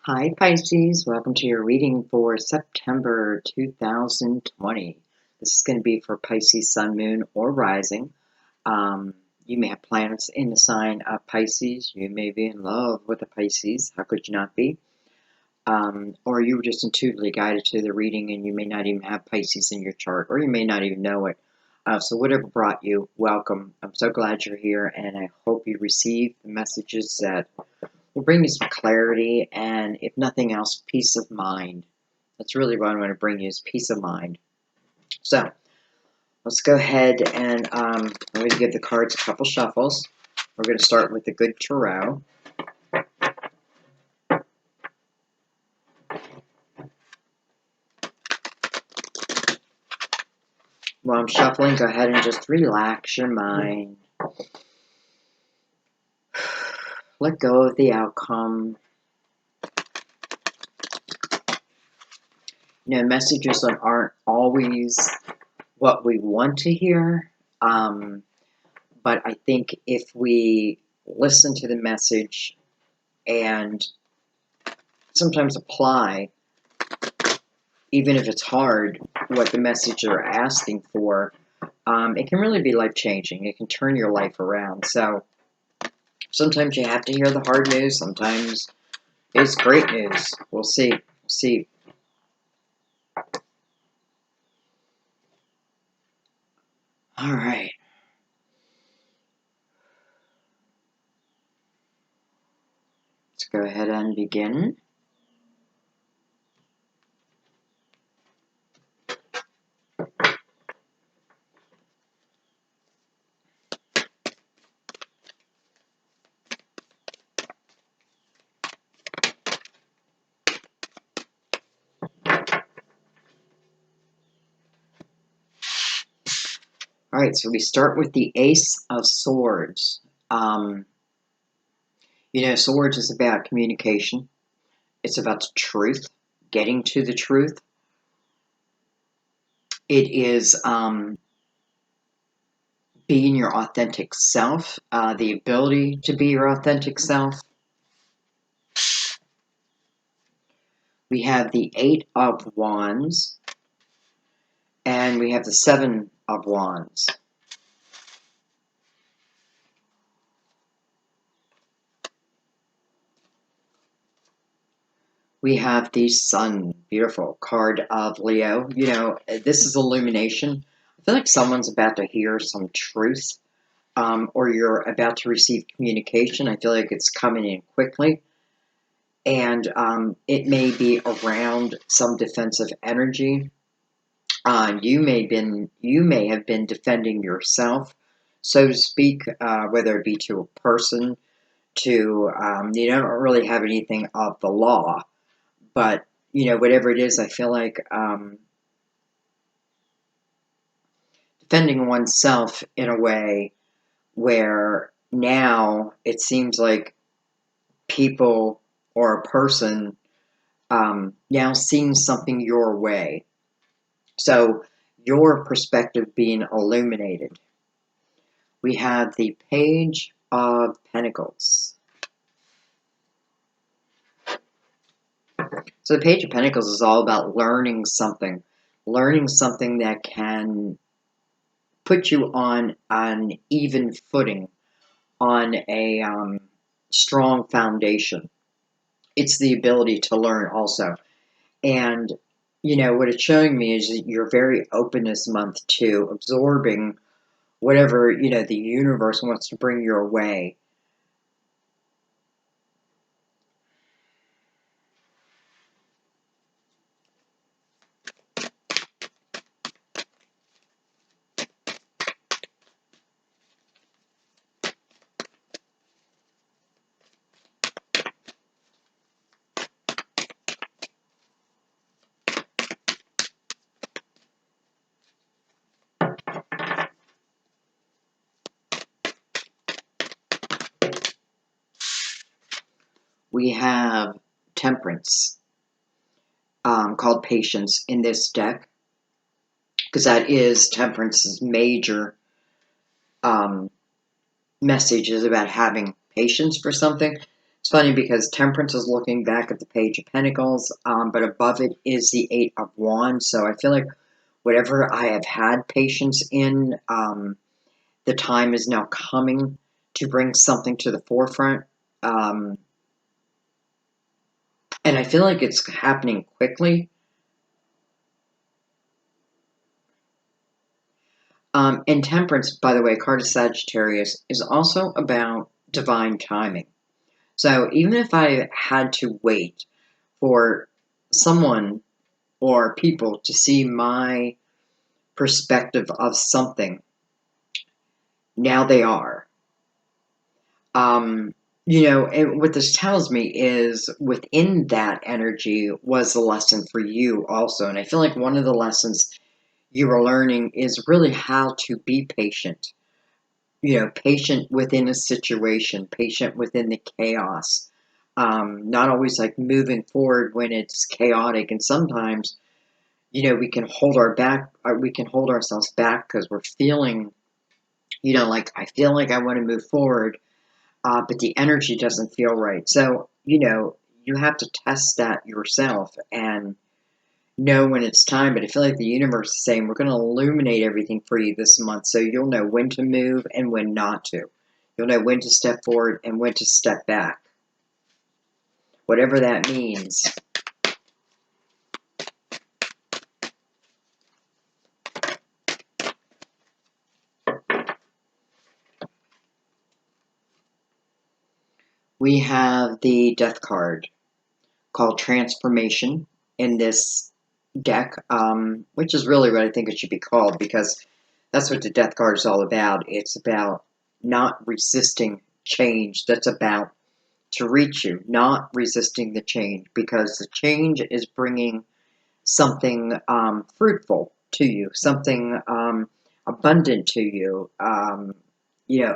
Hi Pisces, welcome to your reading for September 2020. This is going to be for Pisces, Sun, Moon, or Rising. You may have planets in the sign of Pisces. You may be in love with a Pisces. How could you not be? Or you were just intuitively guided to the reading and you may not even have Pisces in your chart, or you may not even know it. So whatever brought you, welcome. I'm so glad you're here, and I hope you receive the messages that will bring you some clarity, and if nothing else, peace of mind. That's really what I want to bring you, is peace of mind. So let's go ahead and I'm going to give the cards a couple shuffles. We're going to start with the good tarot. While I'm shuffling, go ahead and just relax your mind. Let go of the outcome. You know, messages aren't always what we want to hear, but I think if we listen to the message and sometimes apply, even if it's hard, what the message are asking for, it can really be life-changing. It can turn your life around. So sometimes you have to hear the hard news. Sometimes it's great news. We'll see. See. All right. Let's go ahead and begin. All right, so we start with the Ace of Swords. You know, Swords is about communication. It's about the truth, getting to the truth. It is being your authentic self, the ability to be your authentic self. We have the Eight of Wands, and we have the Seven of Wands. We have the Sun, beautiful card of Leo. You know, this is illumination. I feel like someone's about to hear some truth, or you're about to receive communication. I feel like it's coming in quickly, and it may be around some defensive energy. You may have been defending yourself, so to speak, whether it be to a person, to you don't really have anything of the law, but you know, whatever it is, I feel like defending oneself in a way where now it seems like people or a person now seeing something your way. So your perspective being illuminated. We have the Page of Pentacles. So the Page of Pentacles is all about learning something that can put you on an even footing, on a strong foundation. It's the ability to learn also. And, you know, what it's showing me is that you're very open this month to absorbing whatever, you know, the universe wants to bring your way. We have Temperance, called Patience in this deck, because that is Temperance's major message, is about having patience for something. It's funny because Temperance is looking back at the Page of Pentacles, but above it is the Eight of Wands. So I feel like whatever I have had patience in, the time is now coming to bring something to the forefront. And I feel like it's happening quickly. And Temperance, by the way, card of Sagittarius, is also about divine timing. So even if I had to wait for someone or people to see my perspective of something, now they are. And what this tells me is within that energy was the lesson for you also. And I feel like one of the lessons you are learning is really how to be patient. Patient within a situation, patient within the chaos. Not always like moving forward when it's chaotic. And sometimes, we can we can hold ourselves back because we're feeling, like I feel like I want to move forward, but the energy doesn't feel right. So, you have to test that yourself and know when it's time. But I feel like the universe is saying we're going to illuminate everything for you this month, so you'll know when to move and when not to. You'll know when to step forward and when to step back, whatever that means. We have the Death card called Transformation in this deck, which is really what I think it should be called, because that's what the Death card is all about. It's about not resisting change. That's about to reach you, not resisting the change, because the change is bringing something fruitful to you, something abundant to you.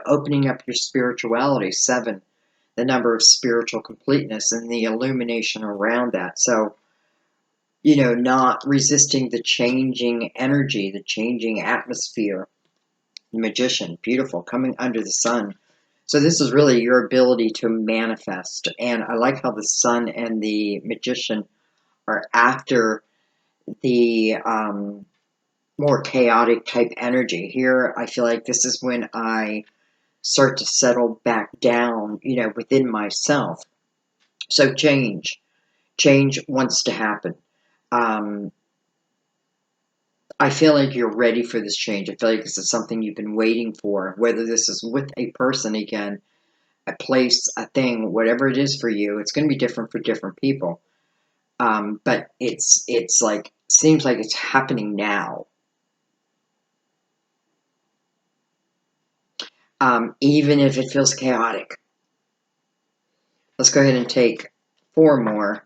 Opening up your spirituality. 7, the number of spiritual completeness and the illumination around that. So, not resisting the changing energy, the changing atmosphere. The Magician, beautiful, coming under the sun. So this is really your ability to manifest. And I like how the Sun and the Magician are after the more chaotic type energy. Here, I feel like this is when I start to settle back down, within myself. So change wants to happen. I feel like you're ready for this change. I feel like this is something you've been waiting for, whether this is with a person again, a place, a thing, whatever it is for you. It's going to be different for different people. But it's like, seems like it's happening now. Even if it feels chaotic. Let's go ahead and take 4 more.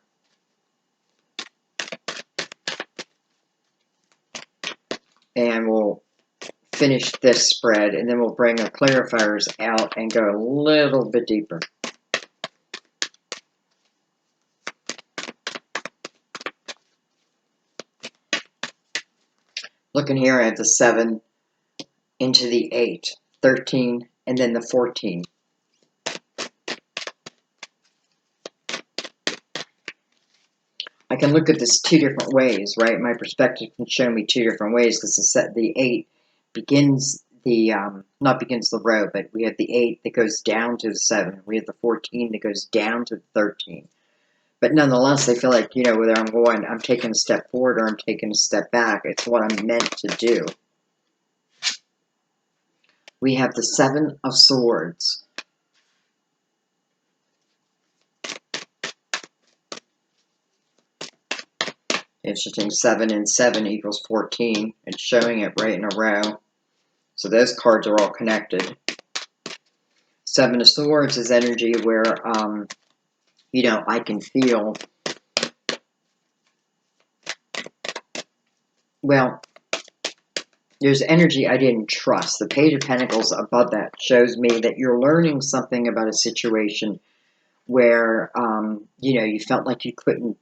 And we'll finish this spread, and then we'll bring our clarifiers out and go a little bit deeper. Looking here, I have the 7 into the 8, 13, and then the 14. I can look at this 2 different ways, right? My perspective can show me 2 different ways, because the 8 begins the, not begins the row, but we have the 8 that goes down to the 7. We have the 14 that goes down to the 13. But nonetheless, I feel like, whether I'm taking a step forward or I'm taking a step back, it's what I'm meant to do. We have the 7 of Swords. Interesting, 7 and 7 equals 14. It's showing it right in a row. So those cards are all connected. 7 of Swords is energy where, I can feel, well, there's energy I didn't trust. The Page of Pentacles above that shows me that you're learning something about a situation where, you felt like you couldn't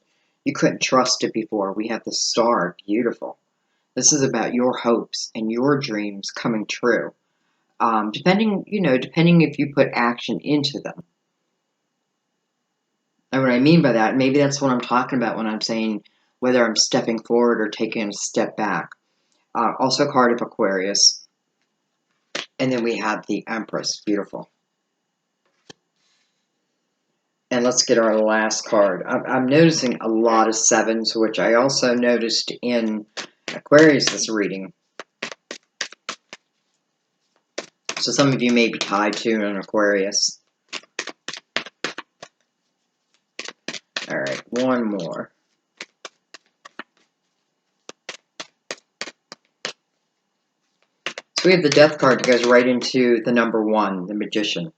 trust it before. We have the Star, beautiful. This is about your hopes and your dreams coming true. Depending if you put action into them. And what I mean by that, maybe that's what I'm talking about when I'm saying whether I'm stepping forward or taking a step back. Also, card of Aquarius. And then we have the Empress. Beautiful. And let's get our last card. I'm noticing a lot of sevens, which I also noticed in Aquarius this reading. So some of you may be tied to an Aquarius. All right, one more. So we have the Death card that goes right into the number 1, the Magician.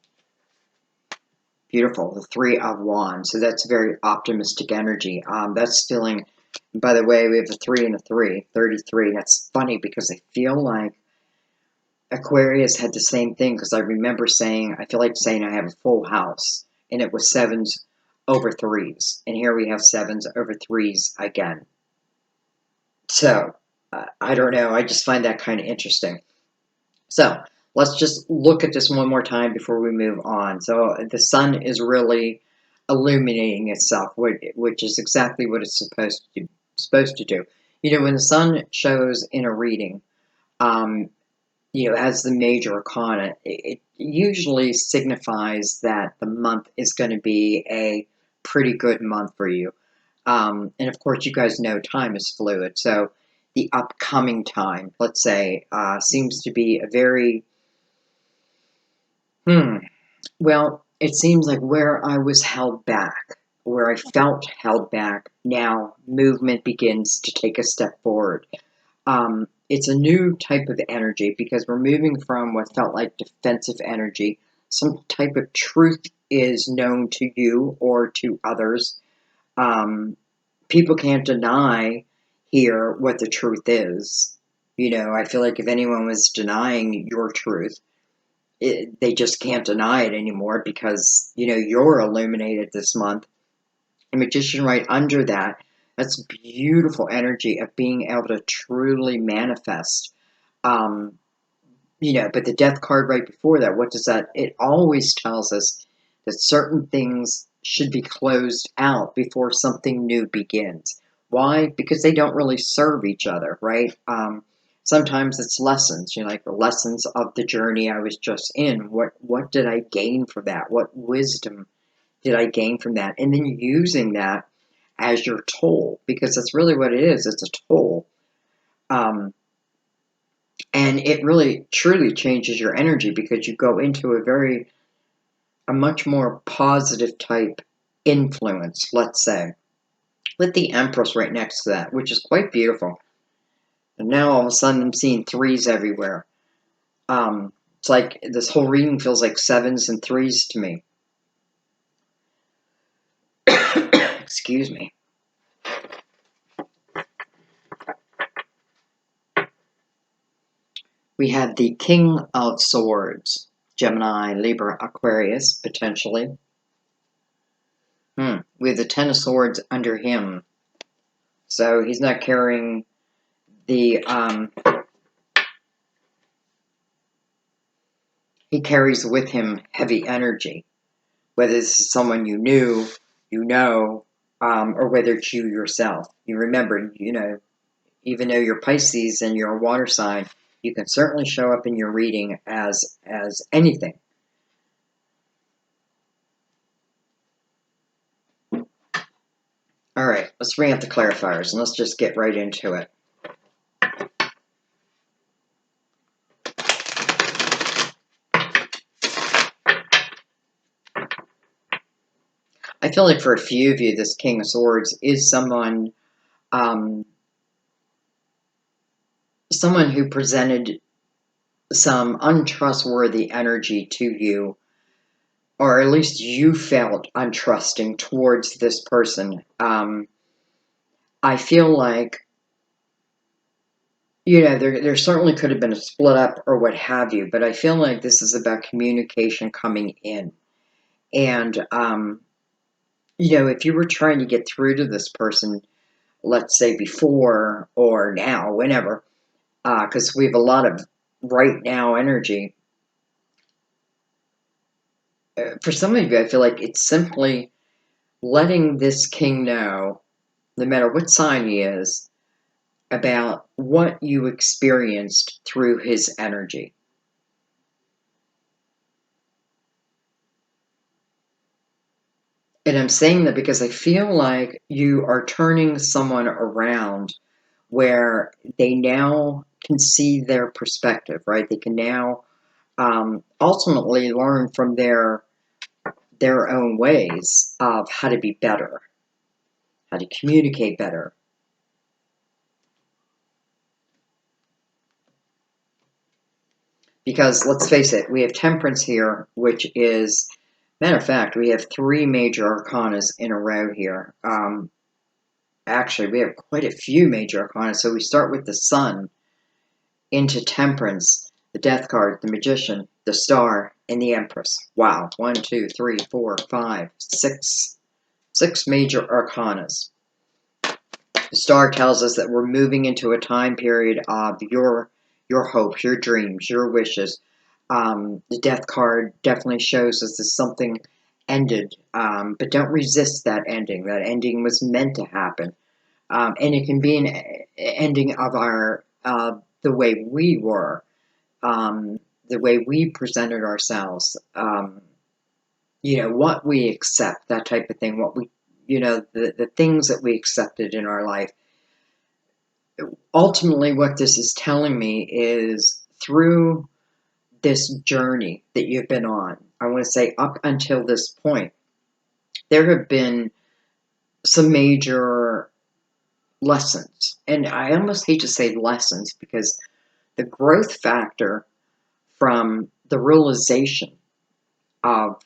Beautiful, the 3 of Wands. So that's very optimistic energy. That's feeling, by the way, we have a 3 and a 3, 33. That's funny because I feel like Aquarius had the same thing because I remember saying, I feel like saying I have a full house. And it was 7s over 3s. And here we have 7s over 3s again. So, I don't know. I just find that kind of interesting. So, let's just look at this one more time before we move on. So, the sun is really illuminating itself, which is exactly what it's supposed to do. You know, when the sun shows in a reading, as the major arcana, it usually signifies that the month is going to be a pretty good month for you. And of course, you guys know time is fluid. So the upcoming time, let's say, seems to be a very, well, it seems like where I was held back, where I felt held back, now movement begins to take a step forward. It's a new type of energy because we're moving from what felt like defensive energy. Some type of truth is known to you or to others. People can't deny here what the truth is. I feel like if anyone was denying your truth, they just can't deny it anymore because, you're illuminated this month. The Magician right under that, that's beautiful energy of being able to truly manifest. Um, but the Death card right before that, what does that? It always tells us that certain things should be closed out before something new begins. Why? Because they don't really serve each other, right? Sometimes it's lessons, like the lessons of the journey I was just in. What did I gain from that? What wisdom did I gain from that? And then using that as your toll, because that's really what it is. It's a toll. And it really truly changes your energy because you go into a much more positive type influence, let's say, with the Empress right next to that, which is quite beautiful. And now all of a sudden I'm seeing 3s everywhere. It's like this whole reading feels like 7s and 3s to me. Excuse me. We have the King of Swords, Gemini, Libra, Aquarius, potentially. We have the 10 of Swords under him. So he's not carrying the, he carries with him heavy energy. Whether this is someone you knew, or whether it's you yourself. You remember, even though you're Pisces and you're a water sign, you can certainly show up in your reading as anything. All right, let's bring up the clarifiers and let's just get right into it. I feel like for a few of you, this King of Swords is someone who presented some untrustworthy energy to you, or at least you felt untrusting towards this person. I feel like, there certainly could have been a split up or what have you, but I feel like this is about communication coming in. And, if you were trying to get through to this person, let's say before or now, whenever, because we have a lot of right now energy. For some of you, I feel like it's simply letting this king know, no matter what sign he is, about what you experienced through his energy. And I'm saying that because I feel like you are turning someone around where they now can see their perspective, right? They can now ultimately learn from their own ways of how to be better, how to communicate better. Because let's face it, we have Temperance here, which is, matter of fact, we have 3 major arcanas in a row here. Actually, we have quite a few major arcana. So we start with the Sun, into Temperance, the Death card, the Magician, the Star, and the Empress. Wow, 1, 2, 3, 4, 5, 6. 6 major arcanas. The Star tells us that we're moving into a time period of your hopes, your dreams, your wishes. The Death card definitely shows us that something ended, but don't resist that ending. That ending was meant to happen. And it can be an ending of our the way we were, the way we presented ourselves, what we accept, that type of thing, what we, the things that we accepted in our life. Ultimately, what this is telling me is through this journey that you've been on, I want to say up until this point, there have been some major lessons. And I almost hate to say lessons because the growth factor from the realization of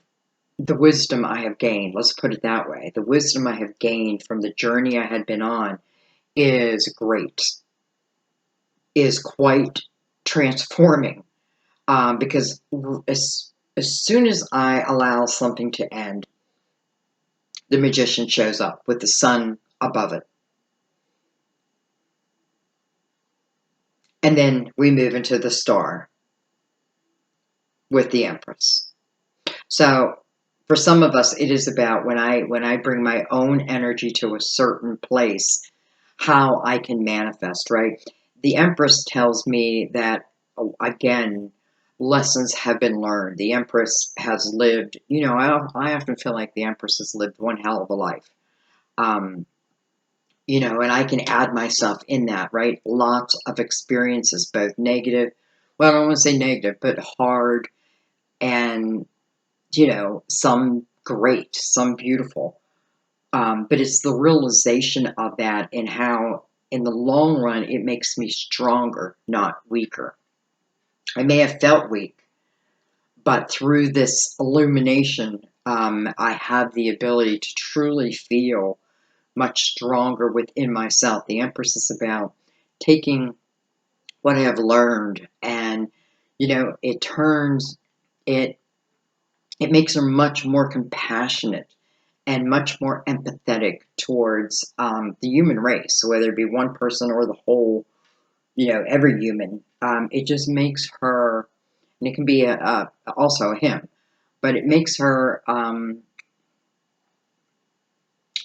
the wisdom I have gained, let's put it that way, the wisdom I have gained from the journey I had been on is great, is quite transforming. Because as soon as I allow something to end, the Magician shows up with the Sun above it. And then we move into the Star with the Empress. So for some of us, it is about when I bring my own energy to a certain place, how I can manifest, right? The Empress tells me that, again, lessons have been learned. The Empress has lived, I often feel like the Empress has lived one hell of a life. Um, and I can add myself in that, right? Lots of experiences, both negative, well, I don't want to say negative, but hard, and, some great, some beautiful. But it's the realization of that and how, in the long run, it makes me stronger, not weaker. I may have felt weak, but through this illumination, I have the ability to truly feel much stronger within myself. The Empress is about taking what I have learned, and it turns it. It makes her much more compassionate and much more empathetic towards the human race, so whether it be one person or the whole, every human. It just makes her, and it can be also a him, but it makes her,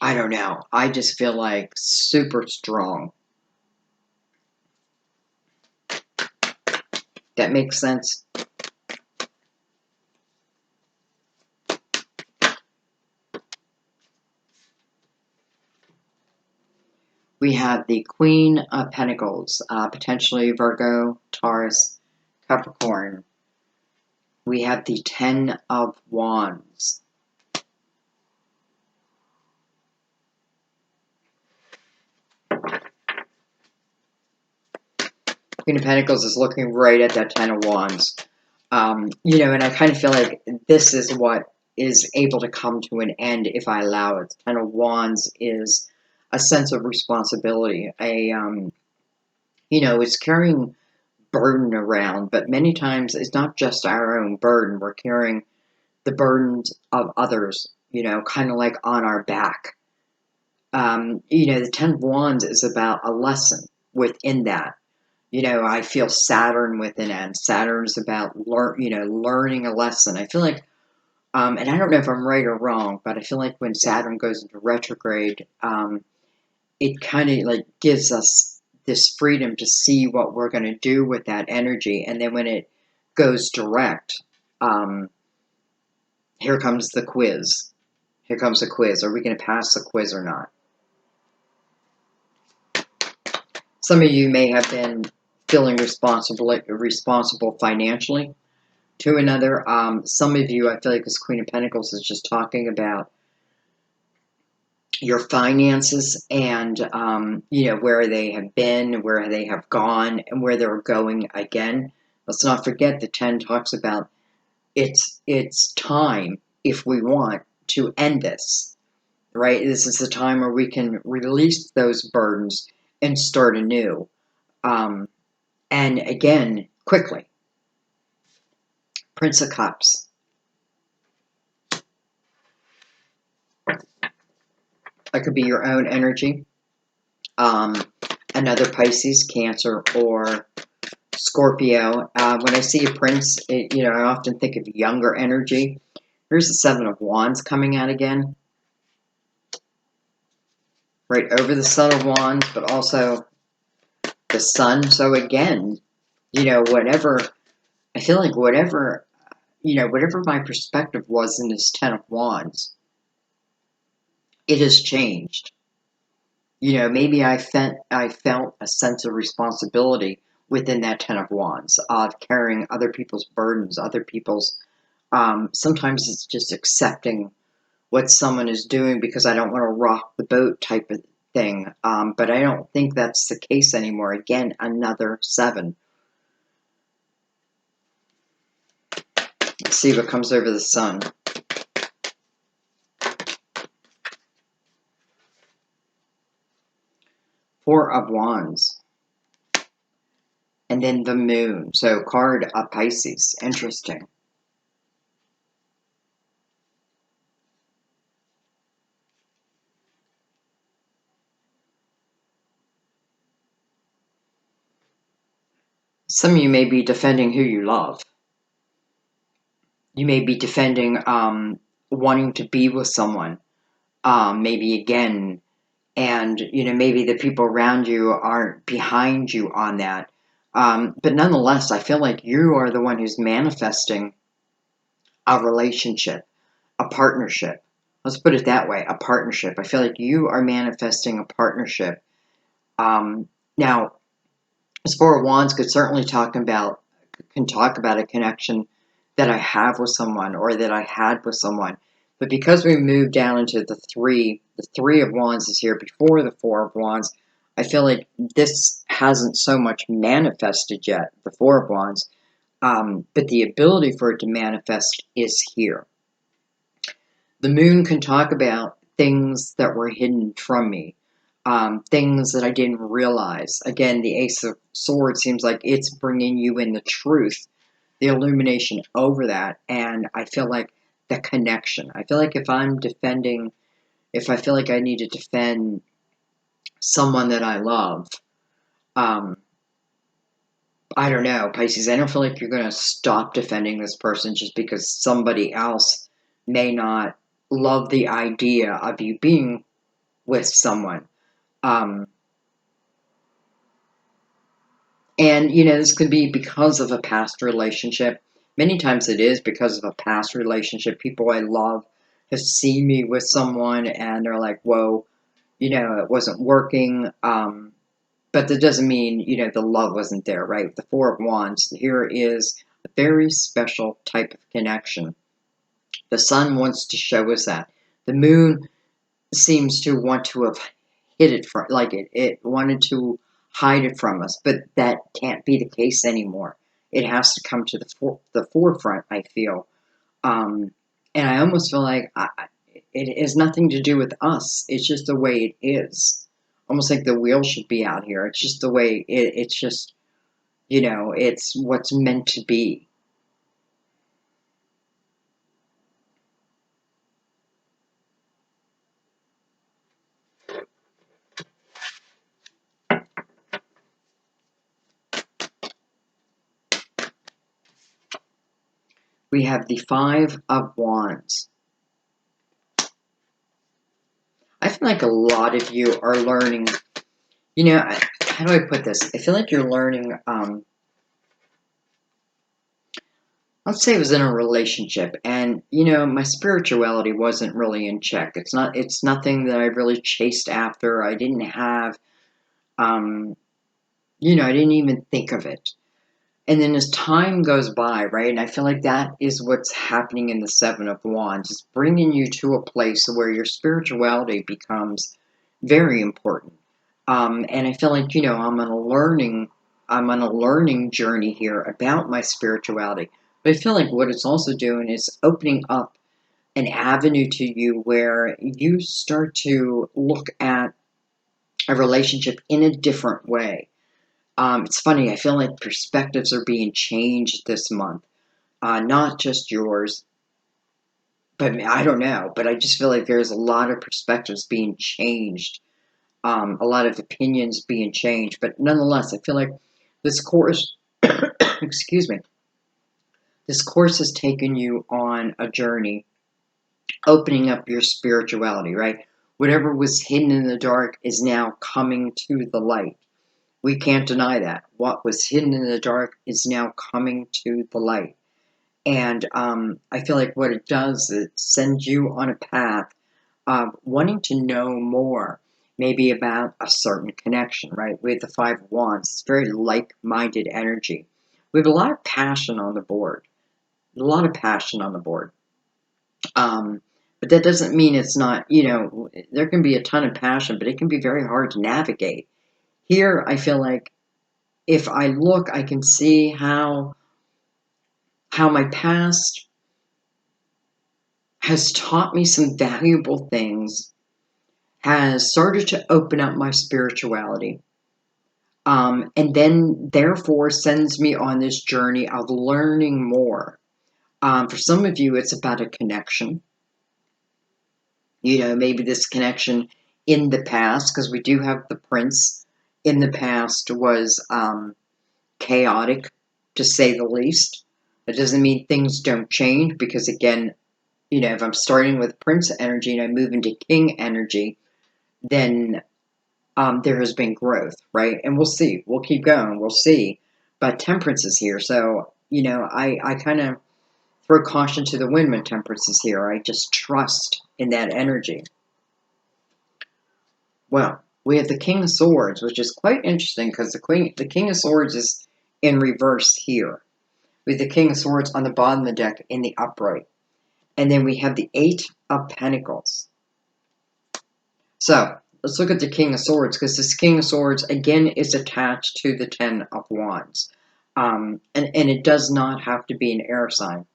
I don't know, I just feel like super strong. That makes sense? We have the Queen of Pentacles, potentially Virgo, Taurus, Capricorn. We have the Ten of Wands. Queen of Pentacles is looking right at that Ten of Wands. And I kind of feel like this is what is able to come to an end if I allow it. Ten of Wands is a sense of responsibility. It's carrying burden around, but many times it's not just our own burden. We're carrying the burdens of others, kind of like on our back. The Ten of Wands is about a lesson within that. I feel Saturn within it, and Saturn's about learning a lesson. I feel like And I don't know if I'm right or wrong, but I feel like when Saturn goes into retrograde, it kind of like gives us this freedom to see what we're going to do with that energy. And then when it goes direct, um, here comes the quiz. Here comes the quiz. Are we going to pass the quiz or not? Some of you may have been feeling responsible financially to another. Some of you, I feel like this Queen of Pentacles is just talking about your finances and, where they have been, where they have gone, and where they're going again. Let's not forget the 10 talks about it's time, if we want, to end this, right? This is the time where we can release those burdens and start anew. And again, quickly. Prince of Cups. That could be your own energy. Another Pisces, Cancer, or Scorpio. When I see a Prince, I often think of younger energy. Here's the Seven of Wands coming out again. Right over the Son of Wands, but also the Sun. So again, whatever, I feel like whatever my perspective was in this Ten of Wands, it has changed. Maybe I felt a sense of responsibility within that Ten of Wands of carrying other people's burdens, other people's. Sometimes it's just accepting what someone is doing because I don't want to rock the boat type of thing. But I don't think that's the case anymore. Again, another 7. Let's see what comes over the Sun. Four of Wands. And then the Moon. So card of Pisces. Interesting. Some of you may be defending who you love. You may be defending wanting to be with someone. Maybe again, and maybe the people around you aren't behind you on that. But nonetheless, I feel like you are the one who's manifesting a relationship, a partnership. Let's put it that way, a partnership. I feel like you are manifesting a partnership. Now, as Four of Wands can talk about a connection that I have with someone or that I had with someone. But because we moved down into the Three of Wands is here before the Four of Wands, I feel like this hasn't so much manifested yet, the Four of Wands, but the ability for it to manifest is here. The Moon can talk about things that were hidden from me, things that I didn't realize. Again, the Ace of Swords seems like it's bringing you in the truth, the illumination over that, and I feel like the connection. I feel like if I feel like I need to defend someone that I love, um, I don't know, Pisces, I don't feel like you're going to stop defending this person just because somebody else may not love the idea of you being with someone. Um, and, this could be because of a past relationship. Many times it is because of a past relationship. People I love have seen me with someone and they're like, whoa, it wasn't working. But that doesn't mean, the love wasn't there, right? The Four of Wands, here is a very special type of connection. The Sun wants to show us that. The Moon seems to want to have hid it from, like it wanted to hide it from us, but that can't be the case anymore. It has to come to the forefront, I feel. And I almost feel like it has nothing to do with us. It's just the way it is. Almost like the wheel should be out here. It's just the way it's just, it's what's meant to be. we have the Five of Wands. I feel like a lot of you are learning, you know, how do I put this? I feel like you're learning, let's say I was in a relationship and, you know, my spirituality wasn't really in check. It's nothing that I really chased after. I didn't have, you know, I didn't even think of it. And then as time goes by, right, and I feel like that is what's happening in the Seven of Wands. It's bringing you to a place where your spirituality becomes very important. And I feel like, you know, I'm on a learning journey here about my spirituality. But I feel like what it's also doing is opening up an avenue to you where you start to look at a relationship in a different way. It's funny, I feel like perspectives are being changed this month. Not just yours, but I don't know. But I just feel like there's a lot of perspectives being changed, a lot of opinions being changed. But nonetheless, I feel like this course, excuse me, this course has taken you on a journey, opening up your spirituality, right? Whatever was hidden in the dark is now coming to the light. We can't deny that. What was hidden in the dark is now coming to the light. And I feel like what it does is it sends you on a path of wanting to know more, maybe about a certain connection, right? With the Five of Wands, it's very like-minded energy. We have a lot of passion on the board. A lot of passion on the board. But that doesn't mean it's not, you know, there can be a ton of passion, but it can be very hard to navigate. Here, I feel like if I look, I can see how my past has taught me some valuable things, has started to open up my spirituality, and then therefore sends me on this journey of learning more. For some of you, it's about a connection. You know, maybe this connection in the past, because we do have the Prince in the past was chaotic, to say the least. That doesn't mean things don't change, because again, you know, if I'm starting with Prince energy and I move into King energy, then there has been growth, right? And we'll see. We'll keep going. We'll see. But Temperance is here. So, you know, I kind of throw caution to the wind when Temperance is here. I just trust in that energy. Well, we have the King of Swords, which is quite interesting because the King of Swords is in reverse here, with the King of Swords on the bottom of the deck in the upright. And then we have the Eight of Pentacles. So, let's look at the King of Swords, because this King of Swords, again, is attached to the Ten of Wands. And it does not have to be an air sign.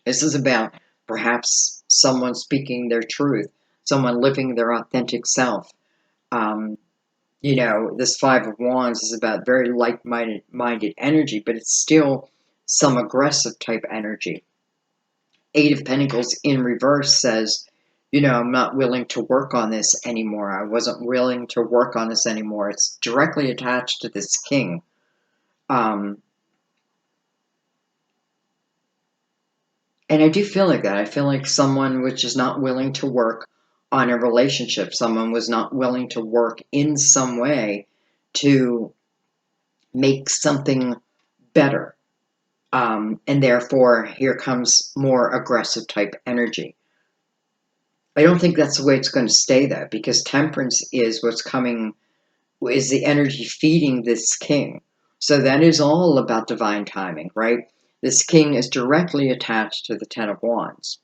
This is about perhaps someone speaking their truth, someone living their authentic self. You know, this Five of Wands is about very like-minded energy, but it's still some aggressive type energy. Eight of Pentacles in reverse says, you know, I'm not willing to work on this anymore. I wasn't willing to work on this anymore. It's directly attached to this King. And I do feel like that. I feel like someone which is not willing to work on a relationship. Someone was not willing to work in some way to make something better. And therefore, here comes more aggressive type energy. I don't think that's the way it's going to stay, though, because Temperance is what's coming, is the energy feeding this King. So that is all about divine timing, right? This King is directly attached to the Ten of Wands.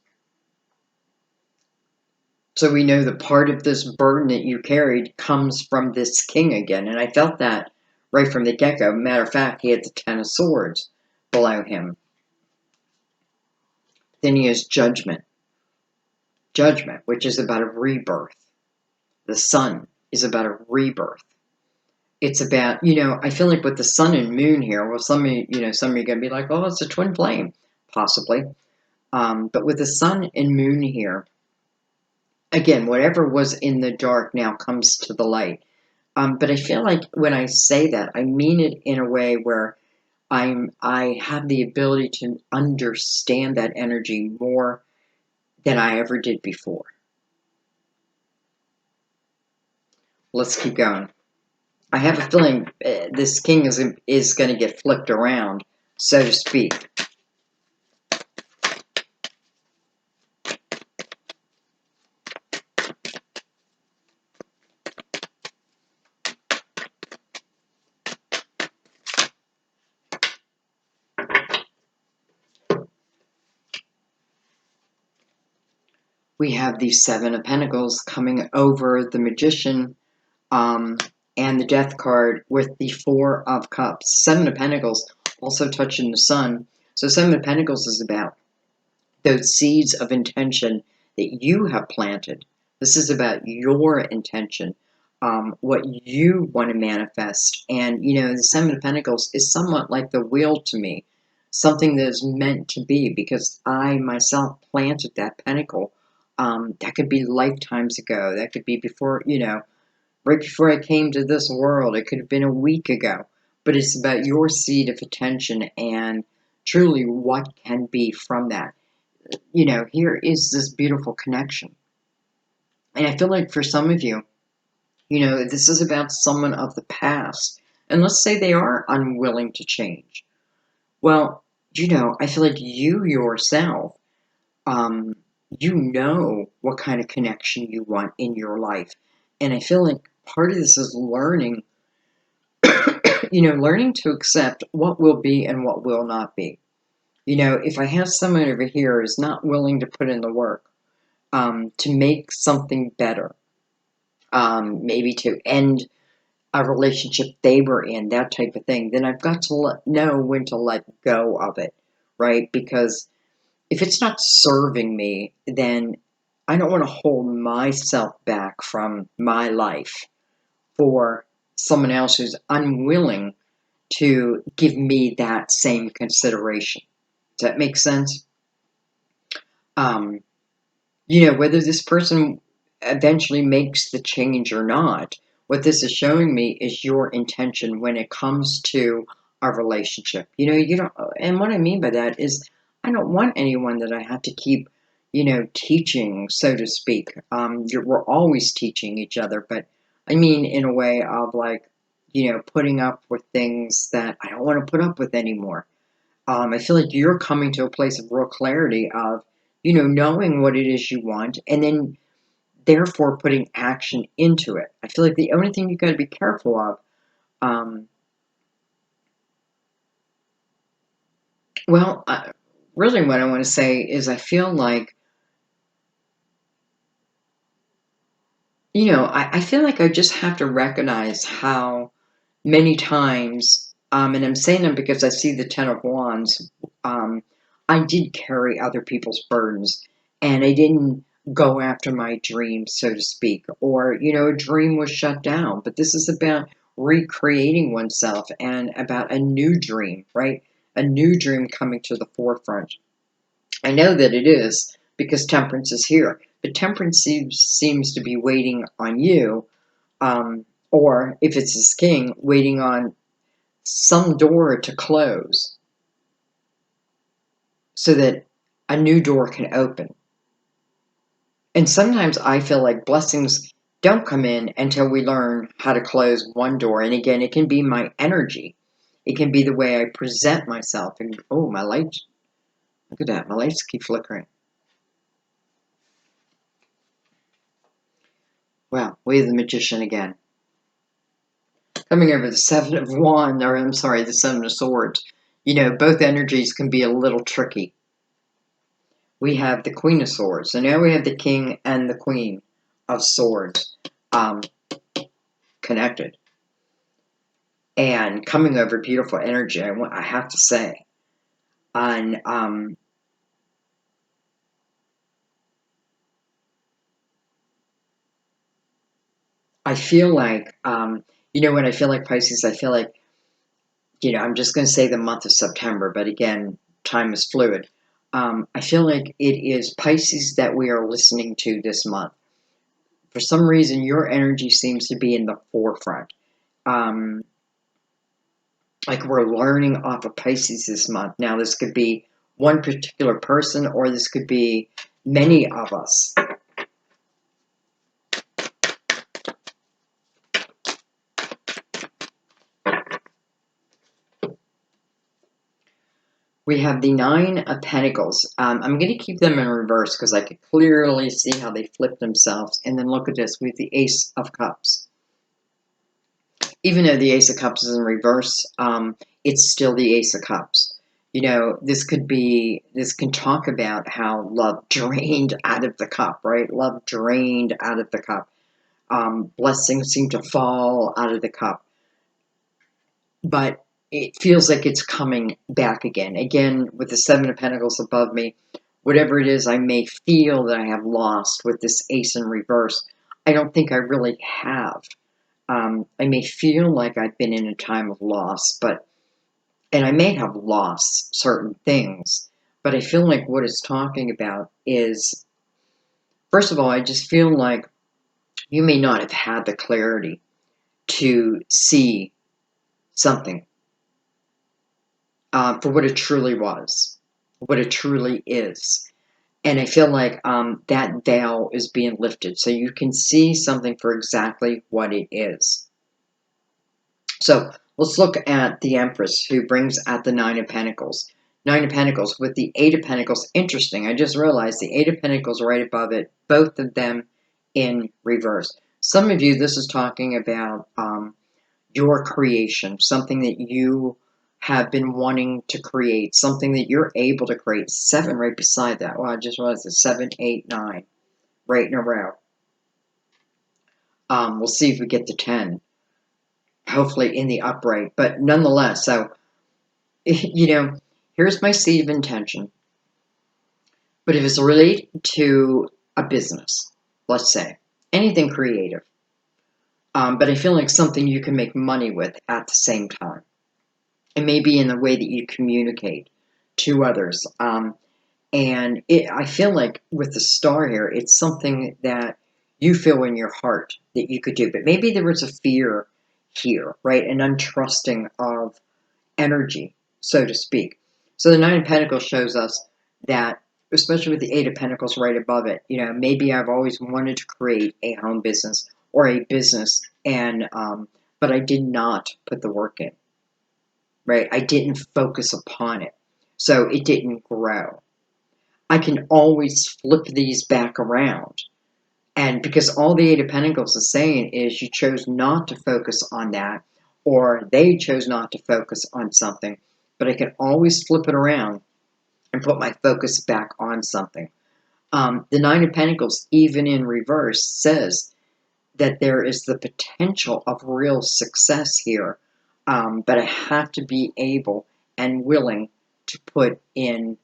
So we know that part of this burden that you carried comes from this King again. And I felt that right from the get-go. Matter of fact, he had the Ten of Swords below him. Then he has Judgment. Judgment, which is about a rebirth. The Sun is about a rebirth. It's about, you know, I feel like with the Sun and Moon here, well, some of you, some of you are going to be like, oh, it's a twin flame, possibly. But with the Sun and Moon here, again, whatever was in the dark now comes to the light. But I feel like when I say that, I mean it in a way where I have the ability to understand that energy more than I ever did before. Let's keep going. I have a feeling this king is going to get flipped around, so to speak. We have the Seven of Pentacles coming over the Magician, and the Death card with the Four of Cups. Seven of Pentacles also touching the Sun. So Seven of Pentacles is about those seeds of intention that you have planted. This is about your intention, what you want to manifest. And, you know, the Seven of Pentacles is somewhat like the wheel to me, something that is meant to be, because I myself planted that pentacle. That could be lifetimes ago. That could be before, you know, right before I came to this world. It could have been a week ago. But it's about your seed of attention and truly what can be from that. You know, here is this beautiful connection. And I feel like for some of you, you know, this is about someone of the past. And let's say they are unwilling to change. Well, you know, I feel like you yourself, um, you know what kind of connection you want in your life. And I feel like part of this is learning, you know, learning to accept what will be and what will not be. You know, if I have someone over here who's not willing to put in the work, to make something better, maybe to end a relationship they were in, that type of thing, then I've got to know when to let go of it, right? Because if it's not serving me, then I don't want to hold myself back from my life for someone else who's unwilling to give me that same consideration. Does that make sense? Um, you know, whether this person eventually makes the change or not, what this is showing me is your intention when it comes to a relationship. You know, you don't, and what I mean by that is I don't want anyone that I have to keep, you know, teaching, so to speak. We're always teaching each other, but I mean in a way of like, you know, putting up with things that I don't want to put up with anymore. I feel like you're coming to a place of real clarity of, you know, knowing what it is you want and then therefore putting action into it. I feel like the only thing you got to be careful of, um, well, really what I want to say is I feel like, you know, I feel like I just have to recognize how many times, and I'm saying them because I see the Ten of Wands, I did carry other people's burdens and I didn't go after my dreams, so to speak, or, you know, a dream was shut down. But this is about recreating oneself and about a new dream, right? A new dream coming to the forefront. I know that it is because Temperance is here, but Temperance seems to be waiting on you, or if it's his king, waiting on some door to close so that a new door can open. And sometimes I feel like blessings don't come in until we learn how to close one door. And again, it can be my energy. It can be the way I present myself. And oh, my lights, look at that. My lights keep flickering. Wow, we have the Magician again. Coming over the Seven of Wands, or I'm sorry, the Seven of Swords. You know, both energies can be a little tricky. We have the Queen of Swords. So now we have the King and the Queen of Swords um, connected. And coming over beautiful energy, I have to say. And I feel like, you know, when I feel like Pisces, I feel like, you know, I'm just going to say the month of September, but again, time is fluid. I feel like it is Pisces that we are listening to this month. For some reason, your energy seems to be in the forefront. Um, Like we're learning off of Pisces this month. Now, this could be one particular person, or this could be many of us. We have the Nine of Pentacles. I'm going to keep them in reverse because I could clearly see how they flip themselves. And then look at this with the Ace of Cups. Even though the Ace of Cups is in reverse, it's still the Ace of Cups. You know, this can talk about how love drained out of the cup, right? Love drained out of the cup. Blessings seem to fall out of the cup. But it feels like it's coming back again. Again, with the Seven of Pentacles above me, whatever it is I may feel that I have lost with this Ace in reverse, I don't think I really have. I may feel like I've been in a time of loss, and I may have lost certain things, but I feel like what it's talking about is, first of all, I just feel like you may not have had the clarity to see something for what it truly was, what it truly is. And I feel like that veil is being lifted so you can see something for exactly what it is. So let's look at the Empress, who brings out the Nine of Pentacles. Nine of Pentacles with the Eight of Pentacles. Interesting. I just realized the Eight of Pentacles right above it, both of them in reverse. Some of you, this is talking about your creation, something that you have been wanting to create, something that you're able to create. Seven right beside that. Well, I just realized it's 7, 8, 9 right in a row. We'll see if we get to 10. Hopefully in the upright, but nonetheless, so, you know, here's my seed of intention. But if it's related to a business, let's say, anything creative, but I feel like something you can make money with at the same time. It may be in the way that you communicate to others. And I feel like with the star here, it's something that you feel in your heart that you could do. But maybe there was a fear here, right? An untrusting of energy, so to speak. So the Nine of Pentacles shows us that, especially with the Eight of Pentacles right above it, you know, maybe I've always wanted to create a home business or a business, and but I did not put the work in, right? I didn't focus upon it, so it didn't grow. I can always flip these back around. And because all the Eight of Pentacles is saying is you chose not to focus on that, or they chose not to focus on something, but I can always flip it around and put my focus back on something. The Nine of Pentacles, even in reverse, says that there is the potential of real success here, but I have to be able and willing to put in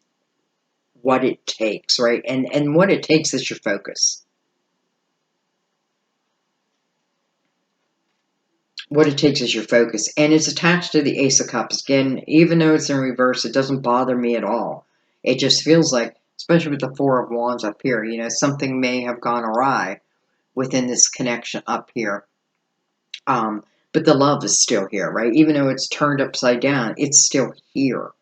what it takes, right? And what it takes is your focus. What it takes is your focus. And it's attached to the Ace of Cups. Again, even though it's in reverse, it doesn't bother me at all. It just feels like, especially with the Four of Wands up here, you know, something may have gone awry within this connection up here. But the love is still here, right? Even though it's turned upside down, it's still here.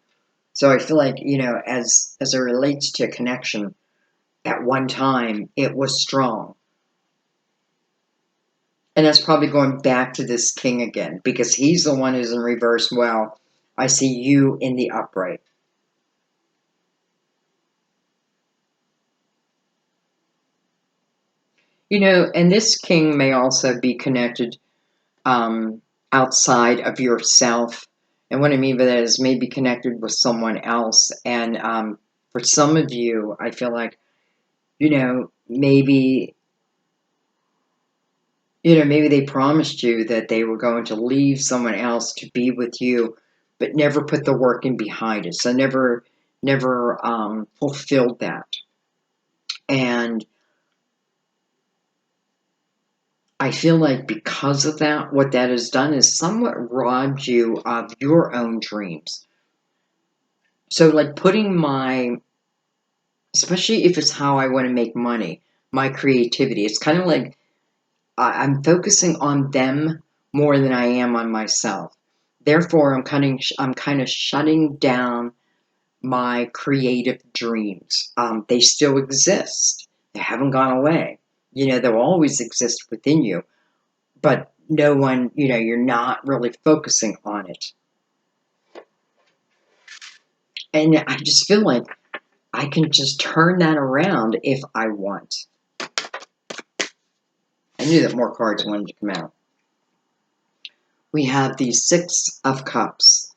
So I feel like, you know, as it relates to connection, at one time, it was strong. And that's probably going back to this king again, because he's the one who's in reverse. Well, I see you in the upright. You know, and this king may also be connected outside of yourself. And what I mean by that is maybe connected with someone else. And for some of you, I feel like, you know, maybe they promised you that they were going to leave someone else to be with you, but never put the work in behind it. So never fulfilled that. And I feel like because of that, what that has done is somewhat robbed you of your own dreams. So like putting especially if it's how I want to make money, my creativity, it's kind of like I'm focusing on them more than I am on myself. Therefore, I'm kind of shutting down my creative dreams. They still exist. They haven't gone away. You know, they'll always exist within you, but no one, you know, you're not really focusing on it. And I just feel like I can just turn that around if I want. I knew that more cards wanted to come out. We have the Six of Cups.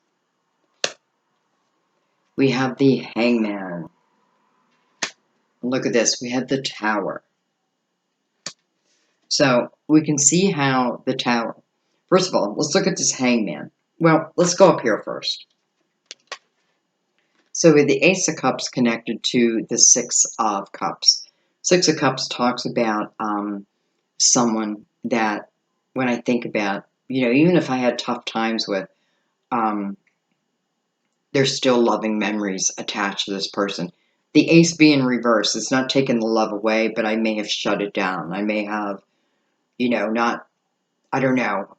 We have the Hangman. Look at this. We have the Tower. So we can see how the Tower. First of all, let's look at this Hangman. Well, let's go up here first. So with the Ace of Cups connected to the Six of Cups. Six of Cups talks about someone that, when I think about, you know, even if I had tough times with, there's still loving memories attached to this person. The ace being reversed, it's not taking the love away, but I may have shut it down. I may have, you know, not, I don't know,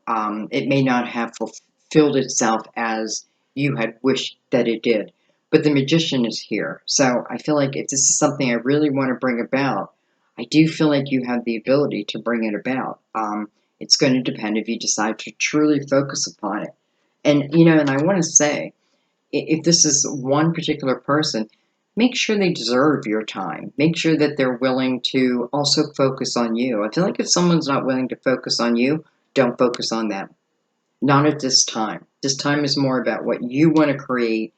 it may not have fulfilled itself as you had wished that it did. But the Magician is here. So I feel like if this is something I really want to bring about, I do feel like you have the ability to bring it about. It's going to depend if you decide to truly focus upon it. And, you know, and I want to say, if this is one particular person, make sure they deserve your time. Make sure that they're willing to also focus on you. I feel like if someone's not willing to focus on you, don't focus on them. Not at this time. This time is more about what you want to create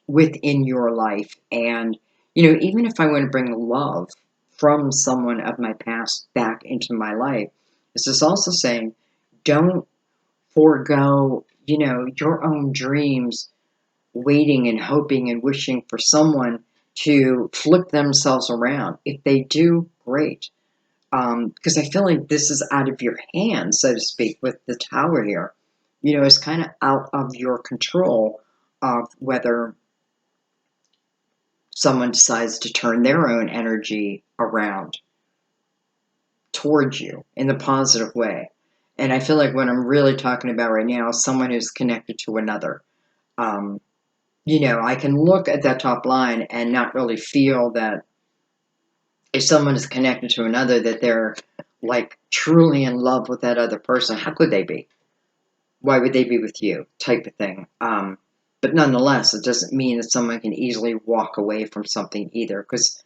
within your life. And, you know, even if I want to bring love from someone of my past back into my life, this is also saying don't forego, you know, your own dreams, waiting and hoping and wishing for someone to flip themselves around. If they do, great. Because I feel like this is out of your hands, so to speak, with the Tower here. You know, it's kind of out of your control of whether someone decides to turn their own energy around towards you in the positive way. And I feel like what I'm really talking about right now is someone who's connected to another. Um, you know, I can look at that top line and not really feel that if someone is connected to another, that they're like truly in love with that other person. How could they be? Why would they be with you? Type of thing. But nonetheless, it doesn't mean that someone can easily walk away from something either, because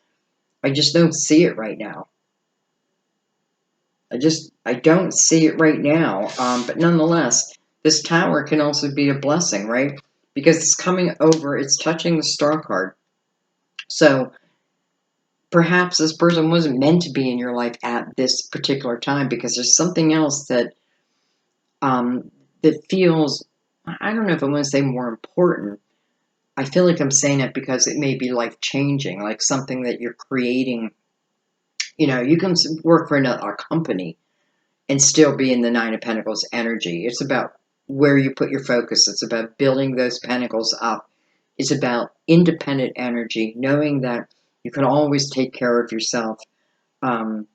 I just don't see it right now. I don't see it right now. But nonetheless, this Tower can also be a blessing, right? Because it's coming over, it's touching the Star card. So perhaps this person wasn't meant to be in your life at this particular time, because there's something else that that feels, I don't know if I want to say more important. I feel like I'm saying it because it may be life changing, like something that you're creating. You know, you can work for a company and still be in the Nine of Pentacles energy. It's about where you put your focus. It's about building those pentacles up. It's about independent energy, knowing that you can always take care of yourself. Um,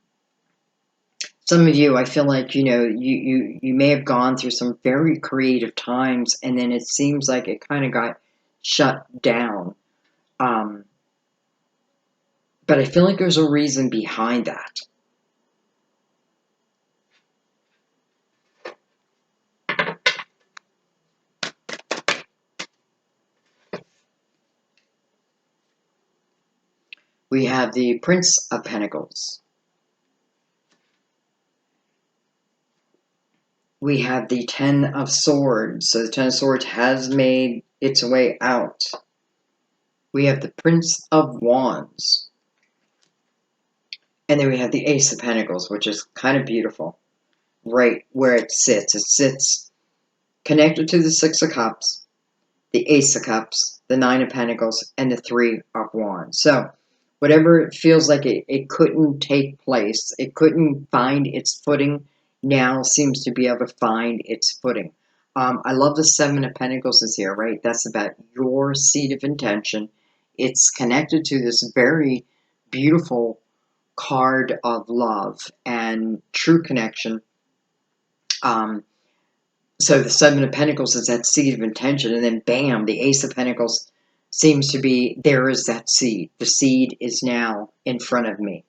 some of you, I feel like, you know, you may have gone through some very creative times, and then it seems like it kind of got shut down. But I feel like there's a reason behind that. We have the Prince of Pentacles. We have the Ten of Swords. So the Ten of Swords has made its way out. We have the Prince of Wands. And then we have the Ace of Pentacles, which is kind of beautiful. Right where it sits. It sits connected to the Six of Cups, the Ace of Cups, the Nine of Pentacles, and the Three of Wands. So whatever it feels like it couldn't take place, it couldn't find its footing, now seems to be able to find its footing. I love the Seven of Pentacles is here, right? That's about your seed of intention. It's connected to this very beautiful card of love and true connection. Um, So the Seven of Pentacles is that seed of intention, and then bam, the Ace of Pentacles seems to be, there is that seed. The seed is now in front of me.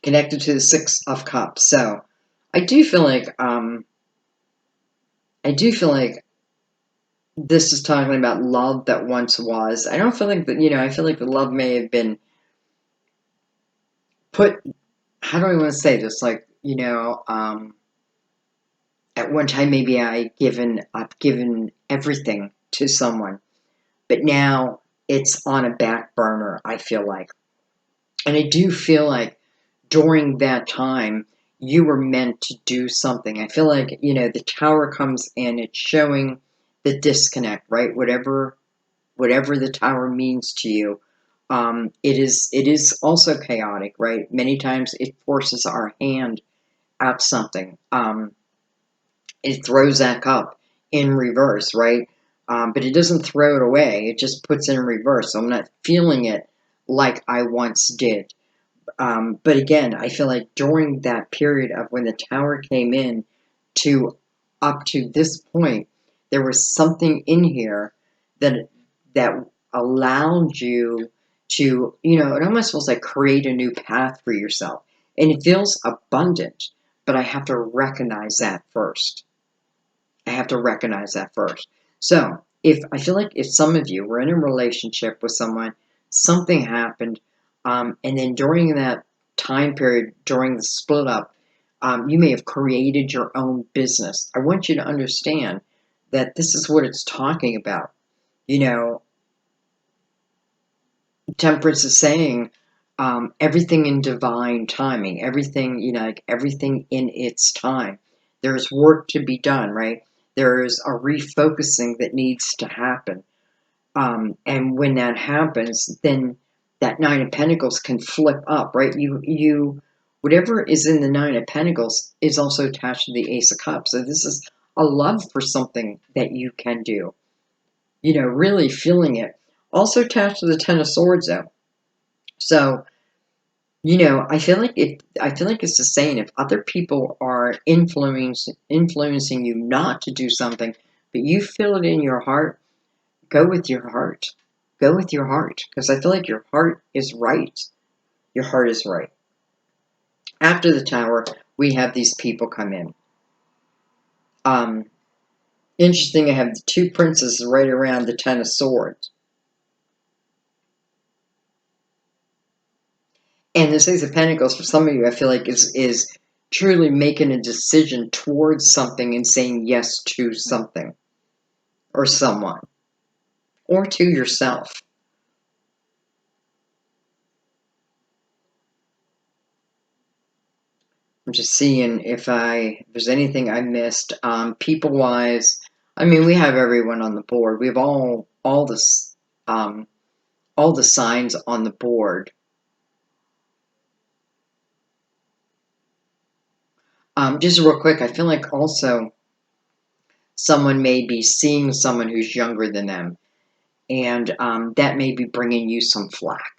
Connected to the Six of Cups. So I do feel like this is talking about love that once was. I don't feel like that, I feel like the love may have been put, how do I want to say this? Like, at one time maybe I've given everything to someone, but now it's on a back burner, I feel like. And I do feel like during that time you were meant to do something. I feel like, the Tower comes in, it's showing the disconnect, right? Whatever the Tower means to you, it is also chaotic, right? Many times it forces our hand at something. It throws that cup in reverse, right? But it doesn't throw it away. It just puts it in reverse. So I'm not feeling it like I once did. But again, I feel like during that period of when the Tower came in to up to this point, there was something in here that allowed you to, it almost feels like create a new path for yourself. And it feels abundant, but I have to recognize that first. I have to recognize that first. So if I feel like if some of you were in a relationship with someone, something happened, and then during that time period, during the split up, you may have created your own business. I want you to understand that this is what it's talking about. Temperance is saying everything in divine timing, everything, like everything in its time. There's work to be done, right? There's a refocusing that needs to happen. And when that happens, then that Nine of Pentacles can flip up, right? Whatever is in the Nine of Pentacles is also attached to the Ace of Cups. So this is a love for something that you can do. Really feeling it. Also attached to the Ten of Swords, though. So, I feel like it's just saying if other people are influencing you not to do something, but you feel it in your heart, go with your heart. Go with your heart. Because I feel like your heart is right. Your heart is right. After the Tower, we have these people come in. Interesting, I have the two princes right around the Ten of Swords. And this Ace of Pentacles, for some of you, I feel like is truly making a decision towards something and saying yes to something or someone or to yourself. I'm just seeing if there's anything I missed. People wise, I mean, we have everyone on the board. We have all this all the signs on the board. Just real quick, I feel like also someone may be seeing someone who's younger than them, and that may be bringing you some flack.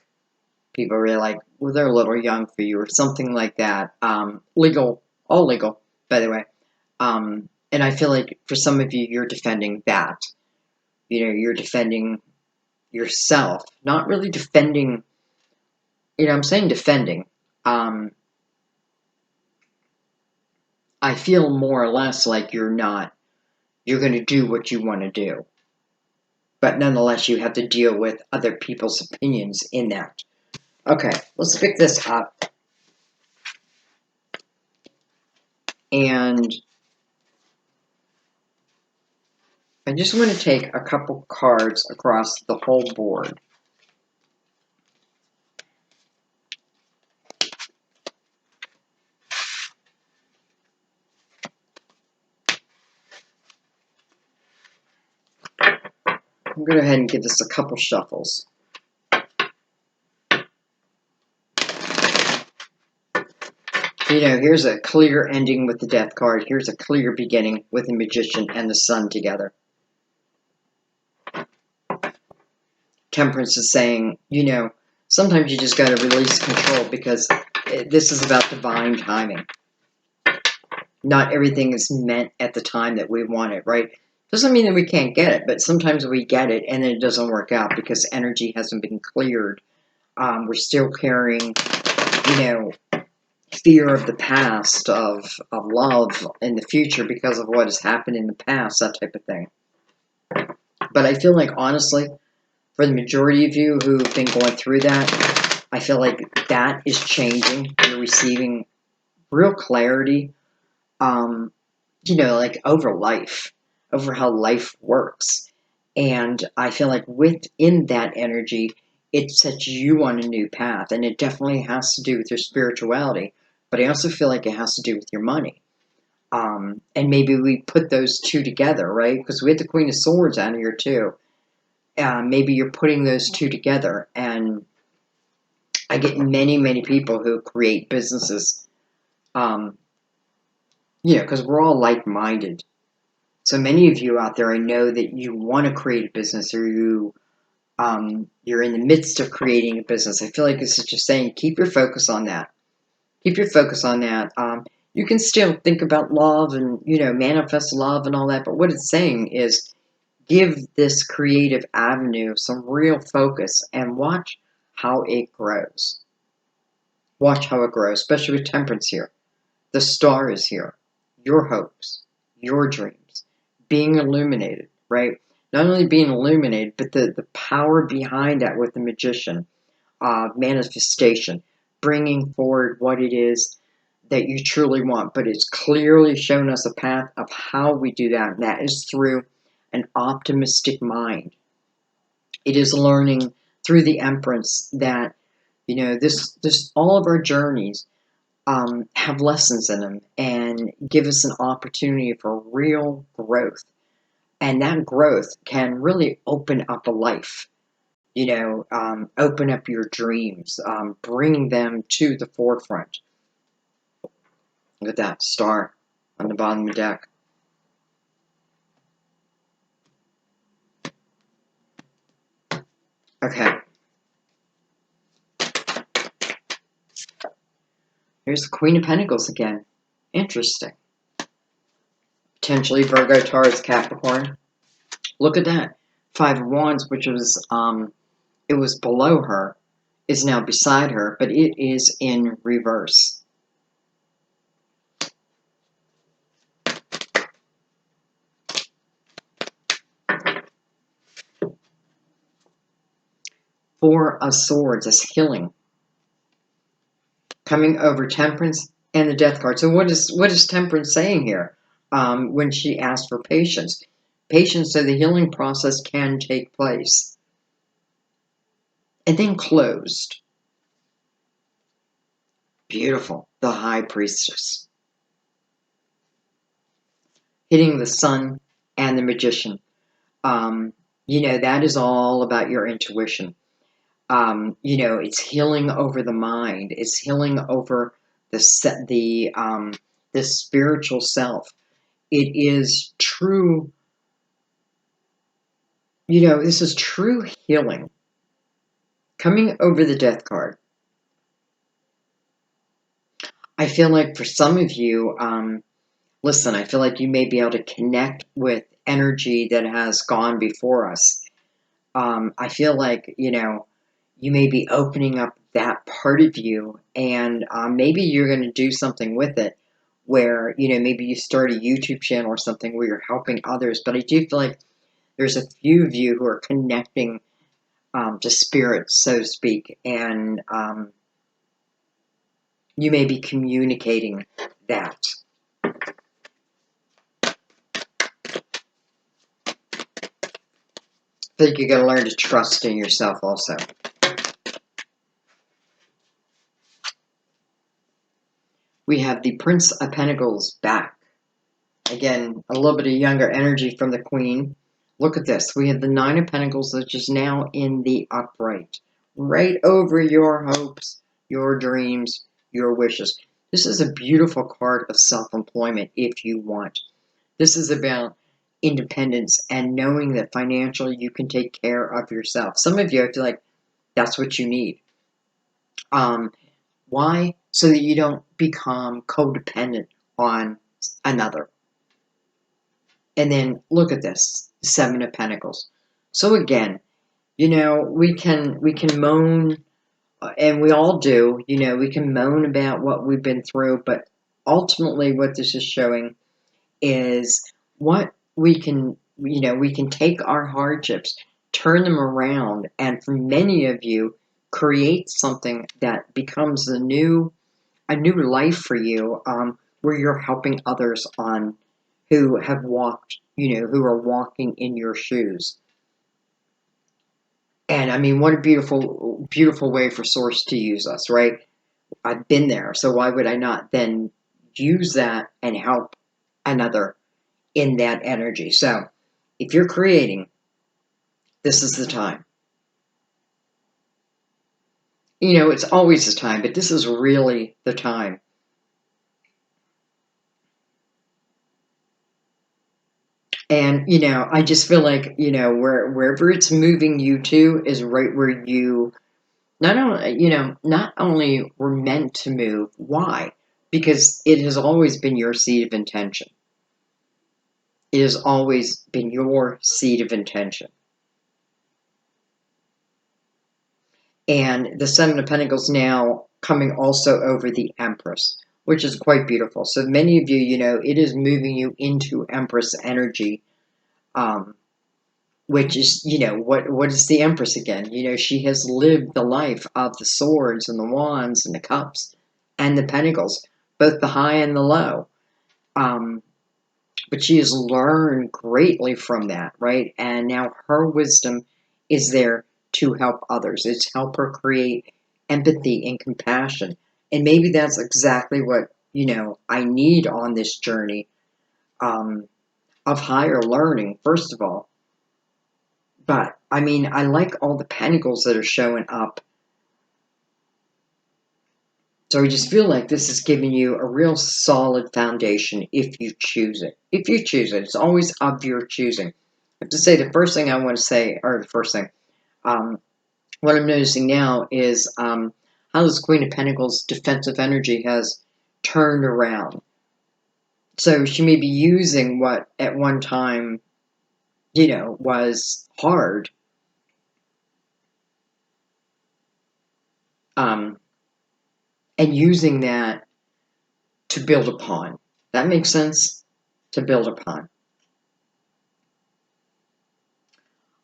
People are really like, well, they're a little young for you, or something like that. Legal, all legal, by the way. And I feel like for some of you, you're defending that. You're defending yourself, not really defending. I'm saying defending. I feel more or less like you're not. You're going to do what you want to do, but nonetheless, you have to deal with other people's opinions in that. Okay, let's pick this up. And I just want to take a couple cards across the whole board. I'm going to go ahead and give this a couple shuffles. Here's a clear ending with the Death card. Here's a clear beginning with the Magician and the Sun together. Temperance is saying, sometimes you just got to release control because this is about divine timing. Not everything is meant at the time that we want it, right? Doesn't mean that we can't get it, but sometimes we get it and then it doesn't work out because energy hasn't been cleared. We're still carrying, you know, fear of the past, of love in the future because of what has happened in the past, that type of thing. But I feel like, honestly, for the majority of you who've been going through that, I feel like that is changing. You're receiving real clarity, like over life, over how life works. And I feel like within that energy, it sets you on a new path. And it definitely has to do with your spirituality. But I also feel like it has to do with your money. And maybe we put those two together, right? Because we have the Queen of Swords out here too. Maybe you're putting those two together. And I get many, many people who create businesses, because we're all like-minded. So many of you out there, I know that you want to create a business, or you're in the midst of creating a business. I feel like this is just saying, keep your focus on that. Keep your focus on that. You can still think about love and, manifest love and all that, but what it's saying is give this creative avenue some real focus and watch how it grows. Watch how it grows, especially with Temperance here. The star is here. Your hopes, your dreams, being illuminated, right? Not only being illuminated, but the power behind that with the magician, manifestation, bringing forward what it is that you truly want. But it's clearly shown us a path of how we do that, and that is through an optimistic mind. It is learning through the Empress that, this all of our journeys have lessons in them and give us an opportunity for real growth. And that growth can really open up a life, open up your dreams, bringing them to the forefront. Look at that star on the bottom of the deck. Okay. Here's the Queen of Pentacles again. Interesting. Potentially Virgo, Taurus, Capricorn. Look at that. Five of Wands, which was, it was below her, is now beside her, but it is in reverse. Four of Swords is healing. Coming over Temperance and the Death card. So what is Temperance saying here when she asks for patience? Patience so the healing process can take place. And then closed. Beautiful. The High Priestess. Hitting the Sun and the Magician. That is all about your intuition. It's healing over the mind. It's healing over the spiritual self. It is true. This is true healing. Coming over the Death card. I feel like for some of you, listen, I feel like you may be able to connect with energy that has gone before us. I feel like, you may be opening up that part of you, and maybe you're going to do something with it where, maybe you start a YouTube channel or something where you're helping others. But I do feel like there's a few of you who are connecting to spirit, so to speak, and you may be communicating that. I think you're going to learn to trust in yourself also. We have the Prince of Pentacles back. Again, a little bit of younger energy from the Queen. Look at this. We have the Nine of Pentacles, which is now in the upright. Right over your hopes, your dreams, your wishes. This is a beautiful card of self-employment if you want. This is about independence and knowing that financially you can take care of yourself. Some of you, I feel like that's what you need. Why? So that you don't become codependent on another. And then look at this, Seven of Pentacles. So again, we can moan, and we all do, we can moan about what we've been through, but ultimately what this is showing is what we can, we can take our hardships, turn them around, and for many of you, create something that becomes a new life for you, where you're helping others on who have walked, who are walking in your shoes. And I mean, what a beautiful, beautiful way for Source to use us, right? I've been there, so why would I not then use that and help another in that energy? So if you're creating, this is the time. It's always the time, but this is really the time. And, I just feel like, wherever it's moving you to is right where you not only were meant to move. Why? Because it has always been your seed of intention. It has always been your seed of intention. And the Seven of Pentacles now coming also over the Empress, which is quite beautiful. So many of you, it is moving you into Empress energy, which is, what is the Empress again? She has lived the life of the swords and the wands and the cups and the pentacles, both the high and the low. But she has learned greatly from that, right? And now her wisdom is there to help others. It's help her create empathy and compassion. And maybe that's exactly what, I need on this journey, of higher learning, first of all. But, I mean, I like all the pentacles that are showing up. So I just feel like this is giving you a real solid foundation if you choose it. If you choose it, it's always of your choosing. I have to say the first thing I want to say, or the first thing, what I'm noticing now is how this Queen of Pentacles defensive energy has turned around. So she may be using what at one time, was hard, and using that to build upon. That makes sense? To build upon.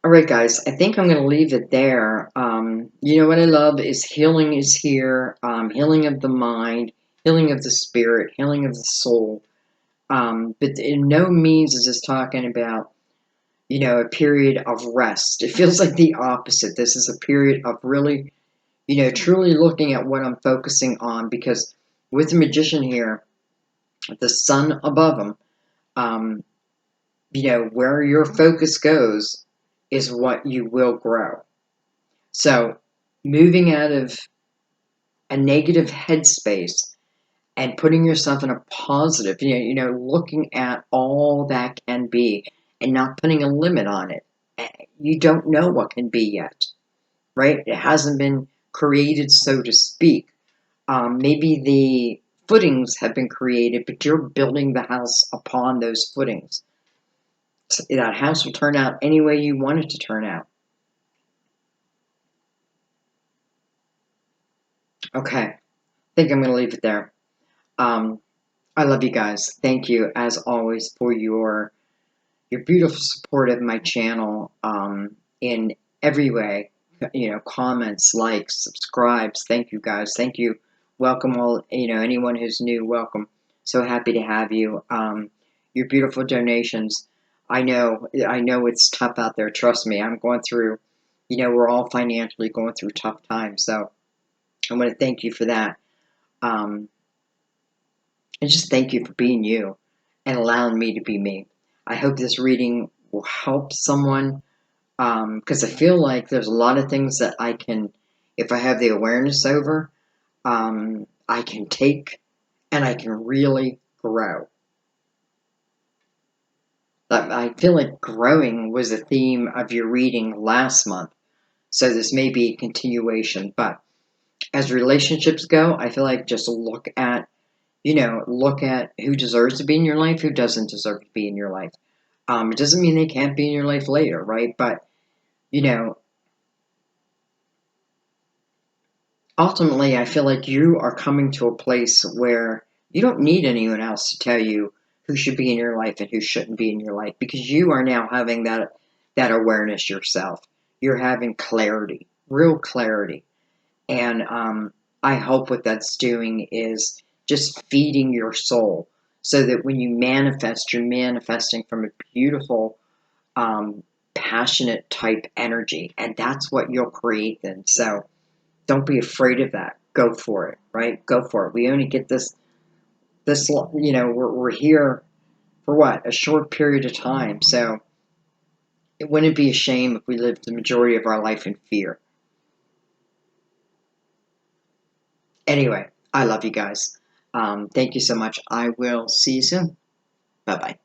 All right, guys, I think I'm going to leave it there. What I love is healing is here, healing of the mind, healing of the spirit, healing of the soul. But in no means is this talking about, a period of rest. It feels like the opposite. This is a period of really, truly looking at what I'm focusing on, because with the Magician here, the sun above him, where your focus goes is what you will grow. So moving out of a negative headspace and putting yourself in a positive, looking at all that can be and not putting a limit on it. You don't know what can be yet, right? It hasn't been created, so to speak. Maybe the footings have been created, but you're building the house upon those footings. So that house will turn out any way you want it to turn out. Okay, I think I'm going to leave it there. I love you guys. Thank you, as always, for your beautiful support of my channel, in every way. Comments, likes, subscribes. Thank you, guys. Thank you. Welcome all. Anyone who's new, welcome. So happy to have you. Your beautiful donations. I know it's tough out there. Trust me. I'm going through. We're all financially going through tough times. So I want to thank you for that. And just thank you for being you and allowing me to be me. I hope this reading will help someone, because I feel like there's a lot of things that I can, if I have the awareness over, I can take and I can really grow. I feel like growing was a theme of your reading last month, so this may be a continuation. But as relationships go, I feel like just look at look at who deserves to be in your life, who doesn't deserve to be in your life. It doesn't mean they can't be in your life later, right? But, you know, ultimately, I feel like you are coming to a place where you don't need anyone else to tell you who should be in your life and who shouldn't be in your life, because you are now having that awareness yourself. You're having clarity, real clarity. And I hope what that's doing is just feeding your soul so that when you manifest, you're manifesting from a beautiful, passionate type energy. And that's what you'll create then. So don't be afraid of that. Go for it, right? Go for it. We only get we're here for what? A short period of time. So it wouldn't be a shame if we lived the majority of our life in fear. Anyway, I love you guys. Thank you so much. I will see you soon. Bye bye.